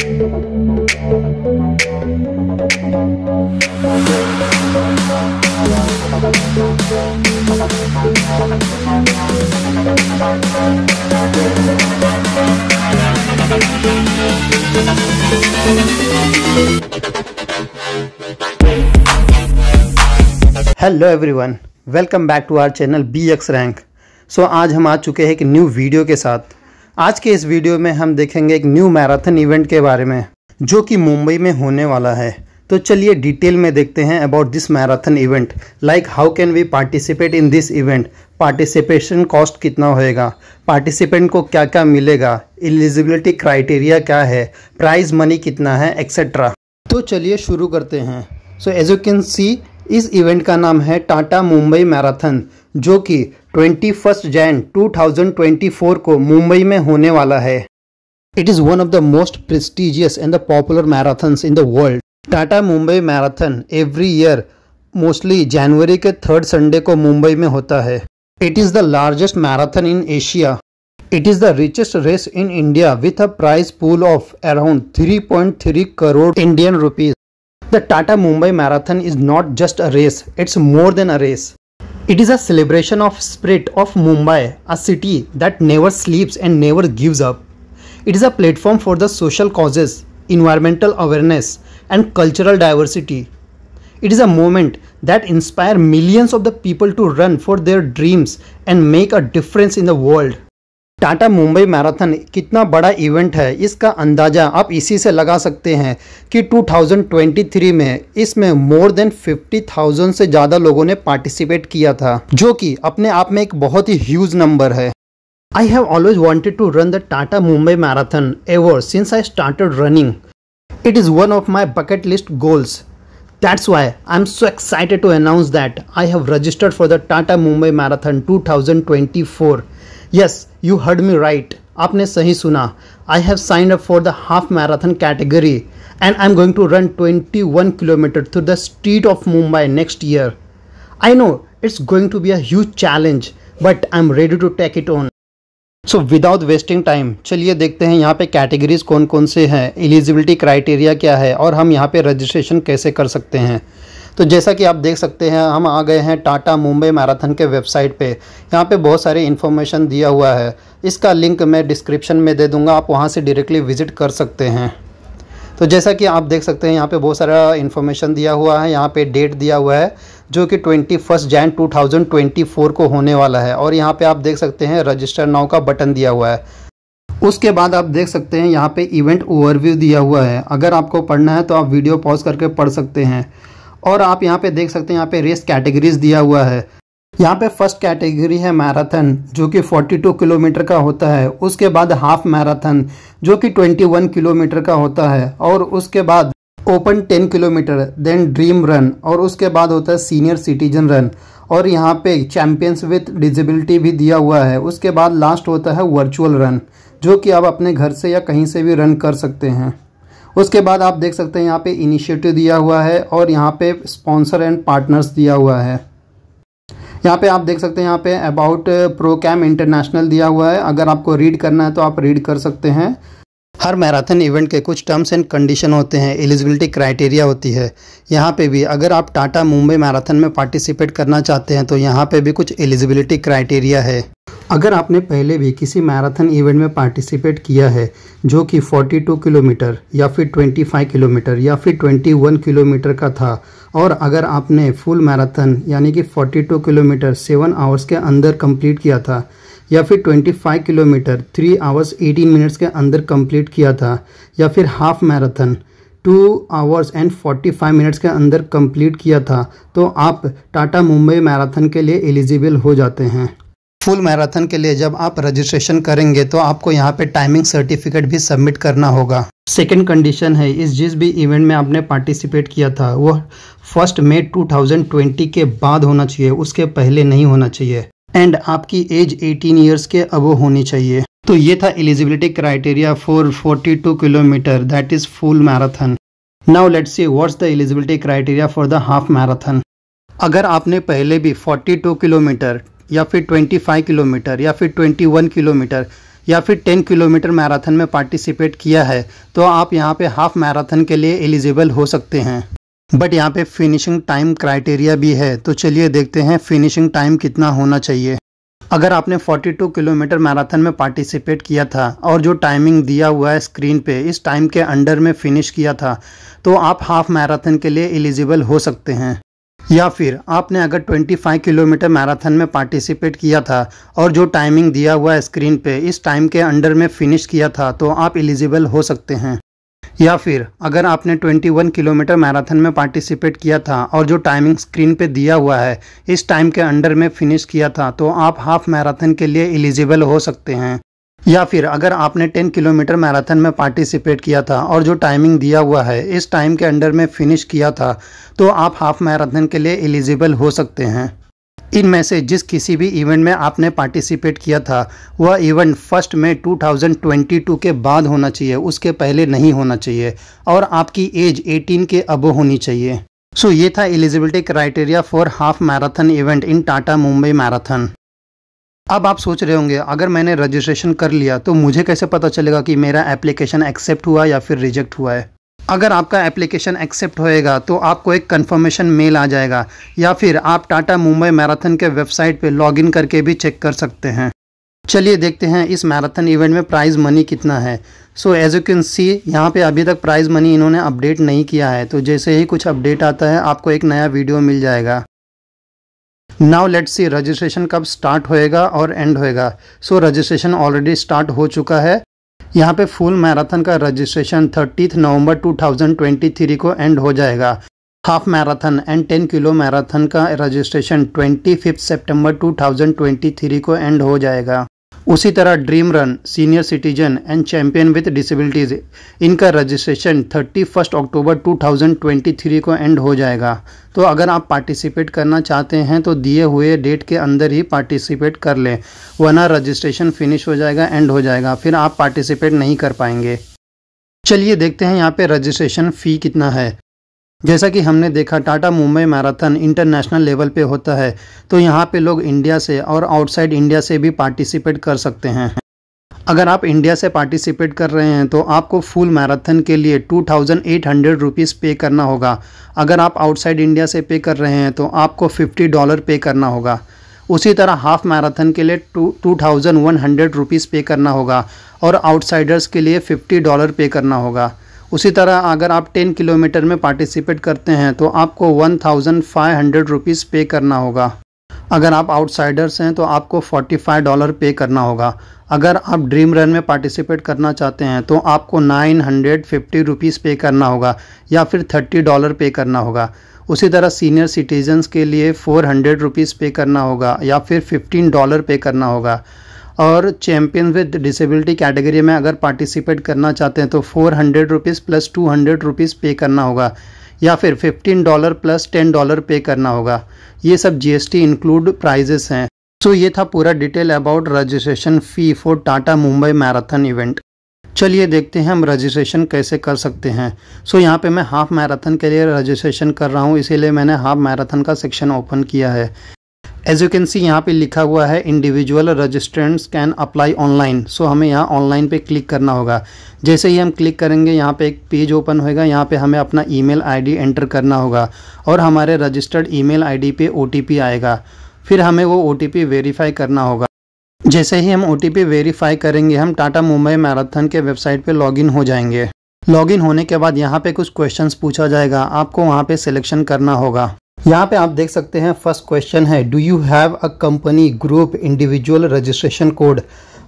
Hello everyone, welcome back to our channel BX rank. सो आज हम आ चुके हैं एक न्यू वीडियो के साथ। आज के इस वीडियो में हम देखेंगे एक न्यू मैराथन इवेंट के बारे में जो कि मुंबई में होने वाला है। तो चलिए डिटेल में देखते हैं about this marathon event, like how can we participate in this event, participation cost कितना होएगा, पार्टिसिपेंट को क्या क्या मिलेगा, एलिजिबिलिटी क्राइटेरिया क्या है, प्राइज मनी कितना है, एक्सेट्रा। तो चलिए शुरू करते हैं। So as you can see, इस इवेंट का नाम है टाटा मुंबई मैराथन, जो कि 21 जनवरी 2024 को मुंबई में होने वाला है। It is one of the most prestigious and the popular marathons in the world. Tata Mumbai marathon every year mostly जनवरी के 3rd संडे को मुंबई में होता है। It is the largest marathon in Asia. It is the richest race in India with a prize pool of around 3.3 crore Indian rupees. The Tata Mumbai Marathon is not just a race, it's more than a race. It is a celebration of spirit of Mumbai, a city that never sleeps and never gives up. It is a platform for the social causes, environmental awareness and cultural diversity. It is a moment that inspires millions of the people to run for their dreams and make a difference in the world. Tata Mumbai marathon कितना बड़ा event है, इसका अंदाज़ा आप इसी से लगा सकते हैं कि 2023 में इसमें मोर देन 50,000 से ज़्यादा लोगों ने पार्टिसिपेट किया था, जो कि अपने आप में एक बहुत ही ह्यूज नंबर है। I have always wanted to run the Tata Mumbai marathon ever since I started running. It is one of my bucket list goals. That's why I'm so excited to announce that I have registered for the Tata Mumbai Marathon 2024. Yes, you heard me right. आपने सही सुना। I have signed up for the half marathon category and I'm going to run 21 kilometers through the street of Mumbai next year. I know it's going to be a huge challenge, but I'm ready to take it on. So without wasting time चलिए देखते हैं यहाँ पे categories कौन कौन से हैं, eligibility criteria क्या है और हम यहाँ पे रजिस्ट्रेशन कैसे कर सकते हैं। तो जैसा कि आप देख सकते हैं, हम आ गए हैं टाटा मुंबई मैराथन के वेबसाइट पे। यहाँ पे बहुत सारे इन्फॉर्मेशन दिया हुआ है, इसका लिंक मैं डिस्क्रिप्शन में दे दूँगा, आप वहाँ से डायरेक्टली विजिट कर सकते हैं। तो जैसा कि आप देख सकते हैं, यहाँ पे बहुत सारा इन्फॉर्मेशन दिया हुआ है। यहाँ पे डेट दिया हुआ है जो कि 21 जनवरी 2024 को होने वाला है और यहाँ पे आप देख सकते हैं रजिस्टर नाउ का बटन दिया हुआ है। उसके बाद आप देख सकते हैं यहाँ पे इवेंट ओवरव्यू दिया हुआ है। अगर आपको पढ़ना है तो आप वीडियो पॉज करके पढ़ सकते हैं। और आप यहाँ पे देख सकते हैं, यहाँ पे रेस कैटेगरीज दिया हुआ है। यहाँ पे फर्स्ट कैटेगरी है मैराथन, जो कि 42 किलोमीटर का होता है। उसके बाद हाफ मैराथन जो कि 21 किलोमीटर का होता है और उसके बाद open 10 kilometre, then dream run और उसके बाद होता है सीनियर सिटीजन रन और यहाँ पे चैंपियंस विद डिसेबिलिटी भी दिया हुआ है। उसके बाद लास्ट होता है वर्चुअल रन, जो कि आप अपने घर से या कहीं से भी रन कर सकते हैं। उसके बाद आप देख सकते हैं यहाँ पे इनिशिएटिव दिया हुआ है और यहाँ पे स्पॉन्सर एंड पार्टनर्स दिया हुआ है। यहाँ पे आप देख सकते हैं, यहाँ पे अबाउट प्रोकैम इंटरनेशनल दिया हुआ है। अगर आपको रीड करना है तो आप रीड कर सकते हैं। हर मैराथन इवेंट के कुछ टर्म्स एंड कंडीशन होते हैं, एलिजिबिलिटी क्राइटेरिया होती है। यहाँ पे भी अगर आप टाटा मुंबई मैराथन में पार्टिसिपेट करना चाहते हैं तो यहाँ पे भी कुछ एलिजिबिलिटी क्राइटेरिया है। अगर आपने पहले भी किसी मैराथन इवेंट में पार्टिसिपेट किया है जो कि 42 किलोमीटर या फिर 25 किलोमीटर या फिर 21 किलोमीटर का था, और अगर आपने फुल मैराथन यानी कि 42 किलोमीटर 7 आवर्स के अंदर कंप्लीट किया था या फिर 25 किलोमीटर 3 आवर्स 18 मिनट्स के अंदर कंप्लीट किया था या फिर half marathon 2 hours and 45 minutes के अंदर कंप्लीट किया था, तो आप टाटा मुंबई मैराथन के लिए एलिजिबल हो जाते हैं। फुल मैराथन के लिए जब आप रजिस्ट्रेशन करेंगे तो आपको यहाँ पे टाइमिंग सर्टिफिकेट भी सबमिट करना होगा। सेकेंड कंडीशन है, इस जिस भी इवेंट में आपने पार्टिसिपेट किया था वो 1 मई 2020 के बाद होना चाहिए, उसके पहले नहीं होना चाहिए। एंड आपकी एज 18 ईयर्स के अबव होनी चाहिए। तो ये था eligibility criteria for 42 kilometre, that is full marathon. Now let's see what's the eligibility criteria for the half marathon. अगर आपने पहले भी 42 किलोमीटर या फिर 25 किलोमीटर या फिर 21 किलोमीटर या फिर 10 किलोमीटर मैराथन में पार्टिसिपेट किया है तो आप यहाँ पे हाफ मैराथन के लिए एलिजिबल हो सकते हैं। बट यहाँ पे फिनिशिंग टाइम क्राइटेरिया भी है, तो चलिए देखते हैं फिनिशिंग टाइम कितना होना चाहिए। अगर आपने 42 किलोमीटर मैराथन में पार्टिसिपेट किया था और जो टाइमिंग दिया हुआ है स्क्रीन पे इस टाइम के अंडर में फिनिश किया था तो आप हाफ मैराथन के लिए एलिजिबल हो सकते हैं। या फिर आपने अगर 25 किलोमीटर मैराथन में पार्टिसिपेट किया था और जो टाइमिंग दिया हुआ है स्क्रीन पे इस टाइम के अंडर में फिनिश किया था तो आप एलिजिबल हो सकते हैं। या फिर अगर आपने 21 किलोमीटर मैराथन में पार्टिसिपेट किया था और जो टाइमिंग स्क्रीन पे दिया हुआ है इस टाइम के अंडर में फिनिश किया था तो आप हाफ मैराथन के लिए एलिजिबल हो सकते हैं। या फिर अगर आपने 10 किलोमीटर मैराथन में पार्टिसिपेट किया था और जो टाइमिंग दिया हुआ है इस टाइम के अंडर में फिनिश किया था तो आप हाफ मैराथन के लिए एलिजिबल हो सकते हैं। इनमें से जिस किसी भी इवेंट में आपने पार्टिसिपेट किया था वह इवेंट 1 मई 2022 के बाद होना चाहिए, उसके पहले नहीं होना चाहिए और आपकी एज 18 के अबव होनी चाहिए। सो ये था eligibility criteria for half marathon event in Tata Mumbai marathon. अब आप सोच रहे होंगे अगर मैंने रजिस्ट्रेशन कर लिया तो मुझे कैसे पता चलेगा कि मेरा एप्लीकेशन एक्सेप्ट हुआ या फिर रिजेक्ट हुआ है। अगर आपका एप्लीकेशन एक्सेप्ट होएगा तो आपको एक कंफर्मेशन मेल आ जाएगा या फिर आप टाटा मुंबई मैराथन के वेबसाइट पे लॉगिन करके भी चेक कर सकते हैं। चलिए देखते हैं इस मैराथन इवेंट में प्राइज़ मनी कितना है। So as you can see यहाँ पे अभी तक प्राइज़ मनी इन्होंने अपडेट नहीं किया है, तो जैसे ही कुछ अपडेट आता है आपको एक नया वीडियो मिल जाएगा। नाउ लेट्स सी रजिस्ट्रेशन कब स्टार्ट होएगा और एंड होएगा। सो रजिस्ट्रेशन ऑलरेडी स्टार्ट हो चुका है। यहाँ पे फुल मैराथन का रजिस्ट्रेशन 30 नवंबर 2023 को एंड हो जाएगा। Half marathon and 10 kilo marathon का रजिस्ट्रेशन 25 सितंबर 2023 को एंड हो जाएगा। उसी तरह dream run, senior citizen and champion with disabilities इनका रजिस्ट्रेशन 31 अक्टूबर 2023 को एंड हो जाएगा। तो अगर आप पार्टिसिपेट करना चाहते हैं तो दिए हुए डेट के अंदर ही पार्टिसिपेट कर लें, वरना रजिस्ट्रेशन फिनिश हो जाएगा, एंड हो जाएगा, फिर आप पार्टिसिपेट नहीं कर पाएंगे। चलिए देखते हैं यहाँ पे रजिस्ट्रेशन फ़ी कितना है। जैसा कि हमने देखा Tata Mumbai marathon international level पे होता है, तो यहाँ पे लोग इंडिया से और आउटसाइड इंडिया से भी पार्टिसिपेट कर सकते हैं। अगर आप इंडिया से पार्टिसिपेट कर रहे हैं तो आपको फुल मैराथन के लिए 2800 रुपीज़ पे करना होगा। अगर आप आउटसाइड इंडिया से पे कर रहे हैं तो आपको $50 पे करना होगा। उसी तरह हाफ मैराथन के लिए 2100 रुपीज़ पे करना होगा और आउटसाइडर्स के लिए $50 पे करना होगा। उसी तरह अगर आप 10 किलोमीटर में पार्टिसिपेट करते हैं तो आपको 1500 रुपीज़ पे करना होगा। अगर आप आउटसाइडर्स हैं तो आपको $45 पे करना होगा। अगर आप ड्रीम रन में पार्टिसिपेट करना चाहते हैं तो आपको 950 रुपीज़ पे करना होगा या फिर $30 पे करना होगा। उसी तरह सीनियर सिटीजन्स के लिए 400 रुपीज़ पे करना होगा या फिर $15 पे करना होगा। और चैम्पियन विद डिसेबिलिटी कैटेगरी में अगर पार्टिसिपेट करना चाहते हैं तो 400 रुपीज़ प्लस 200 रुपीज़ पे करना होगा या फिर $15 प्लस $10 पे करना होगा। ये सब GST इंक्लूड प्राइजेस हैं। सो ये था पूरा detail about registration fee for Tata Mumbai marathon event. चलिए देखते हैं हम रजिस्ट्रेशन कैसे कर सकते हैं। सो यहाँ पे मैं हाफ मैराथन के लिए रजिस्ट्रेशन कर रहा हूँ, इसीलिए मैंने हाफ मैराथन का सेक्शन ओपन किया है। एज यू कैन सी यहाँ पे लिखा हुआ है इंडिविजुअल रजिस्ट्रेंट्स कैन अप्लाई ऑनलाइन। सो हमें यहाँ ऑनलाइन पे क्लिक करना होगा। जैसे ही हम क्लिक करेंगे यहाँ पे एक पेज ओपन होएगा। यहाँ पे हमें अपना ईमेल आईडी एंटर करना होगा और हमारे रजिस्टर्ड ईमेल आईडी पे OTP आएगा। फिर हमें वो OTP वेरीफाई करना होगा। जैसे ही हम OTP वेरीफाई करेंगे हम टाटा मुंबई मैराथन के वेबसाइट पे लॉगिन हो जाएंगे। लॉगिन होने के बाद यहाँ पे कुछ क्वेश्चंस पूछा जाएगा, आपको वहाँ पे सिलेक्शन करना होगा। यहाँ पे आप देख सकते हैं फर्स्ट क्वेश्चन है, do you have a company group individual registration code.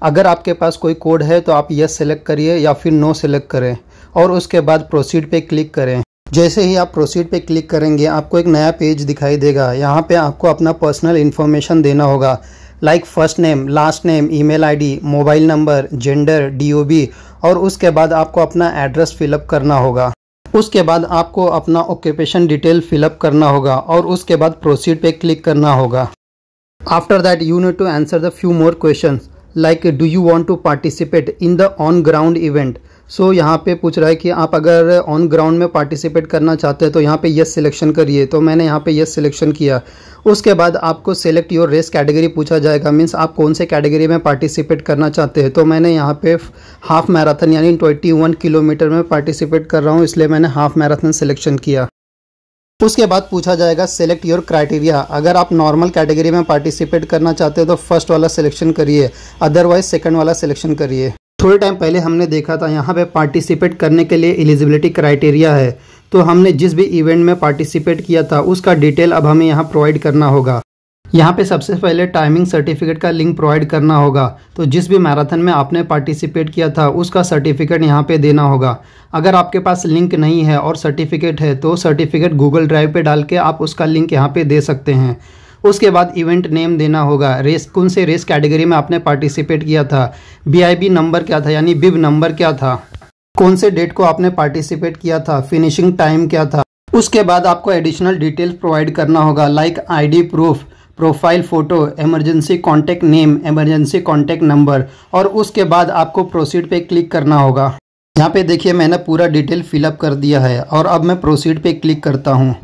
अगर आपके पास कोई कोड है तो आप यस सेलेक्ट करिए या फिर नो सेलेक्ट करें और उसके बाद प्रोसीड पे क्लिक करें। जैसे ही आप प्रोसीड पे क्लिक करेंगे आपको एक नया पेज दिखाई देगा। यहाँ पे आपको अपना पर्सनल इन्फॉर्मेशन देना होगा, like first name, last name, email ID, mobile number, gender, DOB और उसके बाद आपको अपना एड्रेस फिलअप करना होगा। उसके बाद आपको अपना ऑक्यूपेशन डिटेल फिलअप करना होगा और उसके बाद प्रोसीड पे क्लिक करना होगा। After that you need to answer the few more questions like do you want to participate in the on ground event. So यहाँ पे पूछ रहा है कि आप अगर ऑन ग्राउंड में पार्टिसिपेट करना चाहते हैं तो यहाँ पे यस सिलेक्शन करिए। तो मैंने यहाँ पे यस सिलेक्शन किया। उसके बाद आपको सेलेक्ट योर रेस कैटेगरी पूछा जाएगा, मीन्स आप कौन से कैटेगरी में पार्टिसिपेट करना चाहते हैं। तो मैंने यहाँ पे हाफ मैराथन यानी 21 किलोमीटर में पार्टिसिपेट कर रहा हूँ, इसलिए मैंने हाफ मैराथन सिलेक्शन किया। उसके बाद पूछा जाएगा सेलेक्ट योर क्राइटेरिया। अगर आप नॉर्मल कैटेगरी में पार्टिसिपेट करना चाहते हो तो फर्स्ट वाला सिलेक्शन करिए, अदरवाइज सेकंड वाला सिलेक्शन करिए। थोड़े टाइम पहले हमने देखा था यहाँ पे पार्टिसिपेट करने के लिए एलिजिबिलिटी क्राइटेरिया है। तो हमने जिस भी इवेंट में पार्टिसिपेट किया था उसका डिटेल अब हमें यहाँ प्रोवाइड करना होगा। यहाँ पे सबसे पहले टाइमिंग सर्टिफिकेट का लिंक प्रोवाइड करना होगा। तो जिस भी मैराथन में आपने पार्टिसिपेट किया था उसका सर्टिफिकेट यहाँ पे देना होगा। अगर आपके पास लिंक नहीं है और सर्टिफिकेट है तो सर्टिफिकेट गूगल ड्राइव पे डाल के आप उसका लिंक यहाँ पे दे सकते हैं। उसके बाद इवेंट नेम देना होगा, रेस कौन से रेस कैटेगरी में आपने पार्टिसिपेट किया था, BIB नंबर क्या था यानी बिब नंबर क्या था, कौन से डेट को आपने पार्टिसिपेट किया था, फिनिशिंग टाइम क्या था। उसके बाद आपको एडिशनल डिटेल्स प्रोवाइड करना होगा like ID proof, profile photo, emergency contact name, emergency contact number. और उसके बाद आपको प्रोसीड पे क्लिक करना होगा। यहाँ पे देखिए मैंने पूरा डिटेल फिलअप कर दिया है और अब मैं प्रोसीड पे क्लिक करता हूँ।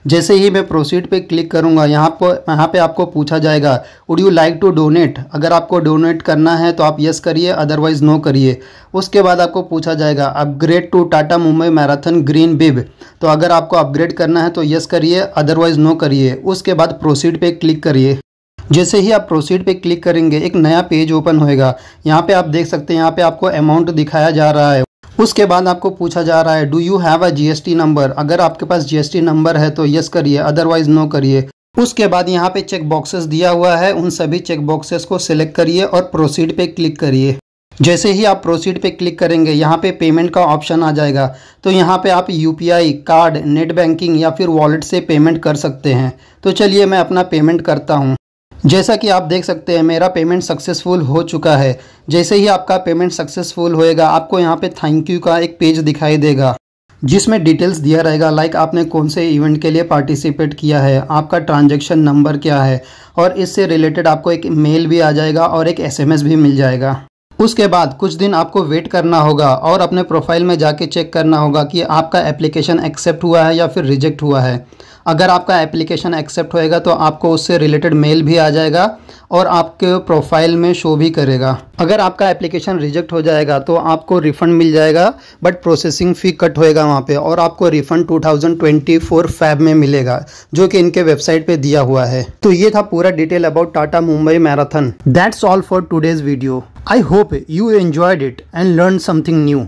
जैसे ही मैं प्रोसीड पे क्लिक करूँगा यहाँ पे आपको पूछा जाएगा would you like to donate. अगर आपको डोनेट करना है तो आप यस करिए, अदरवाइज़ नो करिए। उसके बाद आपको पूछा जाएगा upgrade to Tata Mumbai marathon green bib. तो अगर आपको अपग्रेड करना है तो यस करिए, अदरवाइज़ नो करिए। उसके बाद प्रोसीड पे क्लिक करिए। जैसे ही आप प्रोसीड पे क्लिक करेंगे एक नया पेज ओपन होएगा। यहाँ पे आप देख सकते हैं यहाँ पे आपको अमाउंट दिखाया जा रहा है। उसके बाद आपको पूछा जा रहा है do you have a GST number. अगर आपके पास GST नंबर है तो यस करिए, अदरवाइज नो करिए। उसके बाद यहाँ पे चेक बॉक्सेस दिया हुआ है, उन सभी चेक बॉक्सेस को सिलेक्ट करिए और प्रोसीड पे क्लिक करिए। जैसे ही आप प्रोसीड पे क्लिक करेंगे यहाँ पे पेमेंट का ऑप्शन आ जाएगा। तो यहाँ पे आप UPI, कार्ड, नेट बैंकिंग या फिर वॉलेट से पेमेंट कर सकते हैं। तो चलिए मैं अपना पेमेंट करता हूँ। जैसा कि आप देख सकते हैं मेरा पेमेंट सक्सेसफुल हो चुका है। जैसे ही आपका पेमेंट सक्सेसफुल होएगा आपको यहाँ पे थैंक यू का एक पेज दिखाई देगा जिसमें डिटेल्स दिया रहेगा लाइक आपने कौन से इवेंट के लिए पार्टिसिपेट किया है, आपका ट्रांजैक्शन नंबर क्या है, और इससे रिलेटेड आपको एक मेल भी आ जाएगा और एक SMS भी मिल जाएगा। उसके बाद कुछ दिन आपको वेट करना होगा और अपने प्रोफाइल में जाके चेक करना होगा कि आपका एप्लीकेशन एक्सेप्ट हुआ है या फिर रिजेक्ट हुआ है। अगर आपका एप्लीकेशन एक्सेप्ट होएगा तो आपको उससे रिलेटेड मेल भी आ जाएगा और आपके प्रोफाइल में शो भी करेगा। अगर आपका एप्लीकेशन रिजेक्ट हो जाएगा तो आपको रिफ़ंड मिल जाएगा, बट प्रोसेसिंग फ़ी कट होएगा वहाँ पे, और आपको रिफ़ंड 2024 फ़ेब में मिलेगा जो कि इनके वेबसाइट पे दिया हुआ है। तो ये था पूरा detail about Tata Mumbai marathon. That's all for today's video. I hope you enjoyed it and learned something new.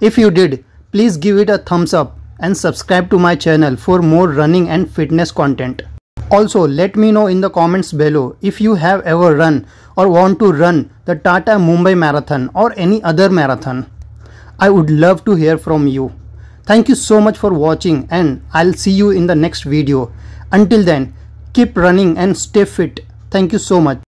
If you did, please give it a thumbs up and subscribe to my channel for more running and fitness content. Also, let me know in the comments below if you have ever run or want to run the Tata Mumbai Marathon or any other marathon. I would love to hear from you. Thank you so much for watching and I'll see you in the next video. Until then, keep running and stay fit. Thank you so much.